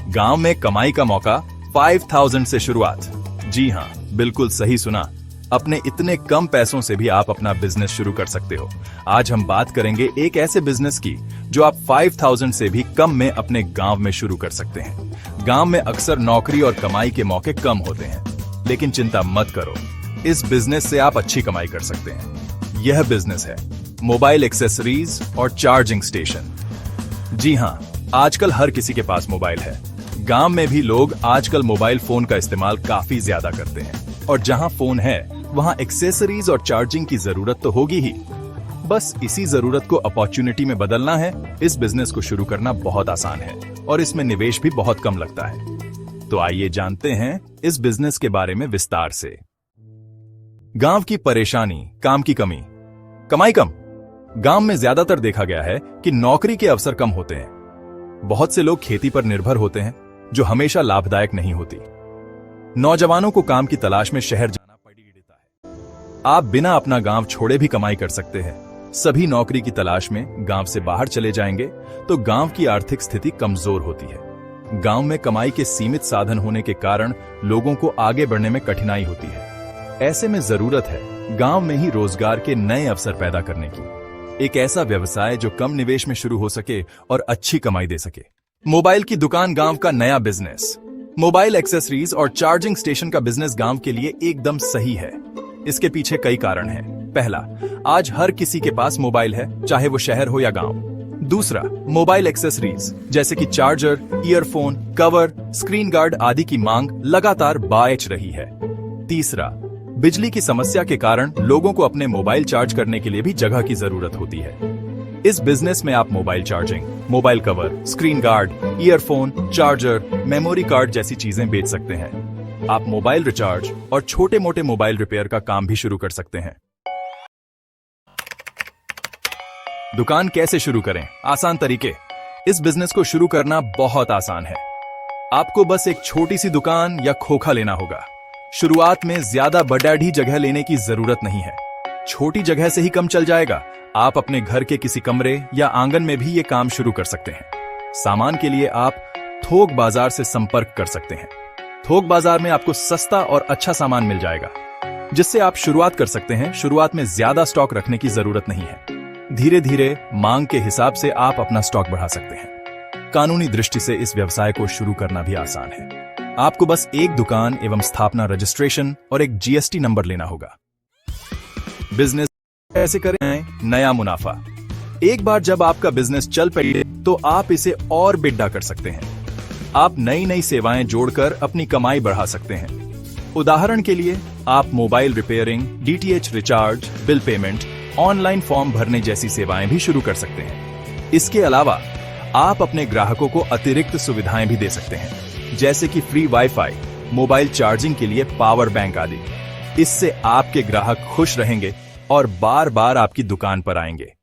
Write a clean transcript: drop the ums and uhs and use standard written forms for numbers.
गांव में कमाई का मौका 5000 से शुरुआत। जी हाँ, बिल्कुल सही सुना। अपने इतने कम पैसों से भी आप अपना बिजनेस शुरू कर सकते हो। आज हम बात करेंगे एक ऐसे बिजनेस की जो आप 5000 से भी कम में अपने गांव में शुरू कर सकते हैं। गांव में अक्सर नौकरी और कमाई के मौके कम होते हैं, लेकिन चिंता मत करो, इस बिजनेस से आप अच्छी कमाई कर सकते हैं। यह बिजनेस है मोबाइल एक्सेसरीज और चार्जिंग स्टेशन। जी हाँ, आजकल हर किसी के पास मोबाइल है। गांव में भी लोग आजकल मोबाइल फोन का इस्तेमाल काफी ज्यादा करते हैं, और जहां फोन है वहां एक्सेसरीज और चार्जिंग की जरूरत तो होगी ही। बस इसी जरूरत को अपॉर्चुनिटी में बदलना है। इस बिजनेस को शुरू करना बहुत आसान है और इसमें निवेश भी बहुत कम लगता है। तो आइए जानते हैं इस बिजनेस के बारे में विस्तार से। गांव की परेशानी, काम की कमी, कमाई कम। गांव में ज्यादातर देखा गया है कि नौकरी के अवसर कम होते हैं। बहुत से लोग खेती पर निर्भर होते हैं, जो हमेशा लाभदायक नहीं होती। नौजवानों को काम की तलाश में शहर जाना पड़ ही देता है। आप बिना अपना गांव छोड़े भी कमाई कर सकते हैं। सभी नौकरी की तलाश में गांव से बाहर चले जाएंगे तो गांव की आर्थिक स्थिति कमजोर होती है। गांव में कमाई के सीमित साधन होने के कारण लोगों को आगे बढ़ने में कठिनाई होती है। ऐसे में जरूरत है गांव में ही रोजगार के नए अवसर पैदा करने की। एक ऐसा व्यवसाय जो कम निवेश में शुरू हो सके और अच्छी कमाई दे सके। मोबाइल की दुकान गांव का नया बिजनेस। मोबाइल एक्सेसरीज और चार्जिंग स्टेशन का बिजनेस गांव के लिए एकदम सही है। इसके पीछे कई कारण हैं। पहला, आज हर किसी के पास मोबाइल है, चाहे वो शहर हो या गांव। दूसरा, मोबाइल एक्सेसरीज जैसे कि charger, earphone, cover, screen guard आदि की मांग लगातार बढ़ रही है। तीसरा, बिजली की समस्या के कारण लोगों को अपने मोबाइल चार्ज करने के लिए भी जगह की जरूरत होती है। इस बिजनेस में आप mobile charging, mobile cover, screen guard, earphone, charger, memory card जैसी चीजें बेच सकते हैं। आप मोबाइल रिचार्ज और छोटे मोटे मोबाइल रिपेयर का काम भी शुरू कर सकते हैं। दुकान कैसे शुरू करें? आसान तरीके। इस बिजनेस को शुरू करना बहुत आसान है। आपको बस एक छोटी सी दुकान या खोखा लेना होगा। शुरुआत में ज्यादा बड़ी जगह लेने की जरूरत नहीं है। छोटी जगह से ही काम चल जाएगा। आप अपने घर के किसी कमरे या आंगन में भी ये काम शुरू कर सकते हैं। सामान के लिए आप थोक बाजार से संपर्क कर सकते हैं। थोक बाजार में आपको सस्ता और अच्छा सामान मिल जाएगा, जिससे आप शुरुआत कर सकते हैं। शुरुआत में ज्यादा स्टॉक रखने की जरूरत नहीं है। धीरे धीरे मांग के हिसाब से आप अपना स्टॉक बढ़ा सकते हैं। कानूनी दृष्टि से इस व्यवसाय को शुरू करना भी आसान है। आपको बस एक दुकान एवं स्थापना रजिस्ट्रेशन और एक जीएसटी नंबर लेना होगा। बिजनेस कैसे करें? नया मुनाफा। एक बार जब आपका बिजनेस चल पड़े तो आप इसे और बिड्डा कर सकते हैं। आप नई नई सेवाएं जोड़कर अपनी कमाई बढ़ा सकते हैं। उदाहरण के लिए आप mobile repairing, DTH recharge, bill payment, online form भरने जैसी सेवाएं भी शुरू कर सकते हैं। इसके अलावा आप अपने ग्राहकों को अतिरिक्त सुविधाएं भी दे सकते हैं, जैसे कि फ्री वाईफाई, मोबाइल चार्जिंग के लिए पावर बैंक आदि। इससे आपके ग्राहक खुश रहेंगे और बार बार आपकी दुकान पर आएंगे।